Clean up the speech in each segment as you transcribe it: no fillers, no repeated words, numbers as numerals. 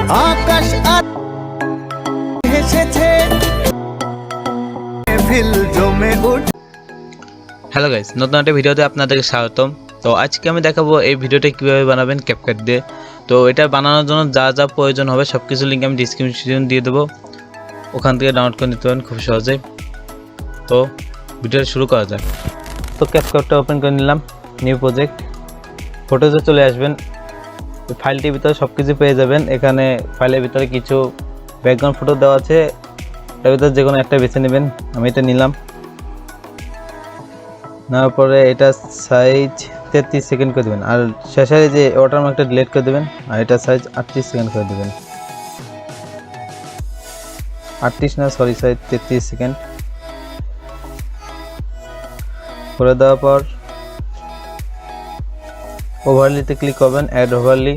আকাশ হেসেছে feel জমে উঠ। Hello guys, নতুন একটা ভিডিওতে আপনাদেরকে স্বাগতম। তো আজকে আমি দেখাবো এই ভিডিওটা কিভাবে বানাবেন ক্যাপকাট দিয়ে। তো এটা বানানোর জন্য যা যা প্রয়োজন হবে সব কিছু লিঙ্ক আমি ডিসক্রিপশন দিয়ে দেবো, ওখান থেকে ডাউনলোড করে নিতে পারেন খুব সহজেই। তো ভিডিওটা শুরু করা যাক। তো ক্যাপকাটটা ওপেন করে নিলাম, নিউ প্রজেক্ট, ফটোজে চলে আসবেন। ফাইলটির ভিতরে সব কিছু পেয়ে যাবেন। এখানে ফাইলের ভিতরে কিছু ব্যাকগ্রাউন্ড ফটো দেওয়া আছে, এর ভিতরে যে কোনো একটা বেছে নেবেন। আমি এটা নিলাম, নেওয়ার পরে এটা সাইজ 33 সেকেন্ড করে দেবেন, আর শেষে যে ওয়াটারমার্কটা ডিলিট করে দেবেন, আর এটা সাইজ 38 সেকেন্ড করে দেবেন। 38 না, সরি, সাইজ 33 সেকেন্ড করে দেওয়ার পর ওভারলিতে ক্লিক করবেন, অ্যাড ওভারলি।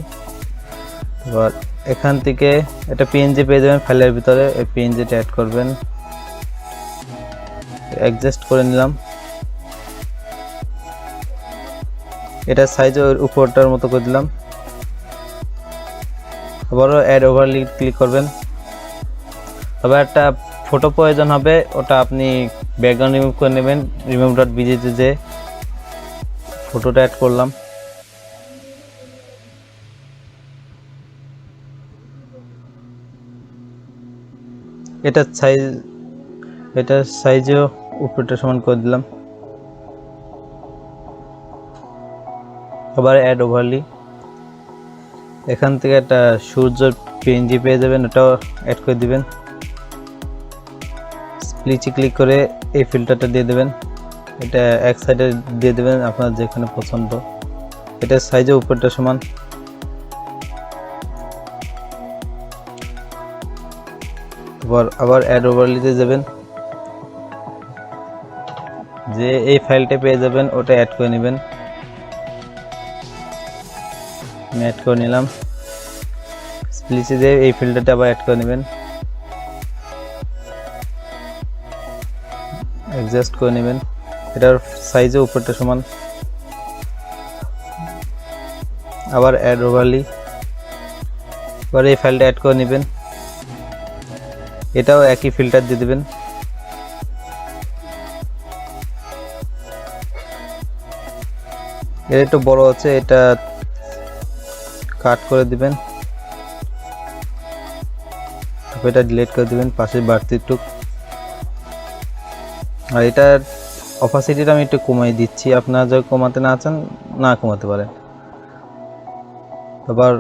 এবার এখান থেকে একটা পিএনজি পেয়ে যাবেন ফাইলের ভিতরে, এই পিএনজিটা অ্যাড করবেন, অ্যাডজাস্ট করে নিলাম। এটা সাইজ ওর উপরটার মতো করে দিলাম। আবারও অ্যাড ওভারলি ক্লিক করবেন। আবার একটা ফটো প্রয়োজন হবে, ওটা আপনি ব্যাকগ্রাউন্ড রিমুভ করে নেবেন। রিমুভ.bg যে ফটোটা অ্যাড করলাম। এটা সাইজও উপরটা সমান করে দিলাম। আবার অ্যাড ওভারলি, এখান থেকে একটা সূর্যের পিএনজি পেয়ে যাবেন, ওটাও অ্যাড করে দিবেন। স্প্লিচে ক্লিক করে এই ফিল্টারটা দিয়ে দেবেন, এটা এক সাইডে দিয়ে দেবেন আপনার যেখানে পছন্দ। এটা সাইজও উপরটা সমান। আবার অ্যাড ওভারলিতে যাবেন, যে এই ফাইলটা পেয়ে যাবেন ওটা অ্যাড করে নেবেন। আমি অ্যাড করে নিলাম। স্প্লিচে দিয়ে এই ফিল্টারটা আবার অ্যাড করে নেবেন, অ্যাডজাস্ট করে নেবেন। এটার সাইজও উপরটা সমান। আবার অ্যাড ওভারলি, এবার এই ফাইলটা অ্যাড করে নেবেন, এটাও একই ফিল্টার দিয়ে দেবেন। এটা একটু বড় আছে, এটা কাট করে দিবেন, এটা ডিলিট করে দিবেন, পাশে বাড়তি টুক। আর এটার অপাসিটিটা আমি একটু কমাই দিচ্ছি, আপনারা যদি কমাতে না চান না কমাতে পারেন। আবার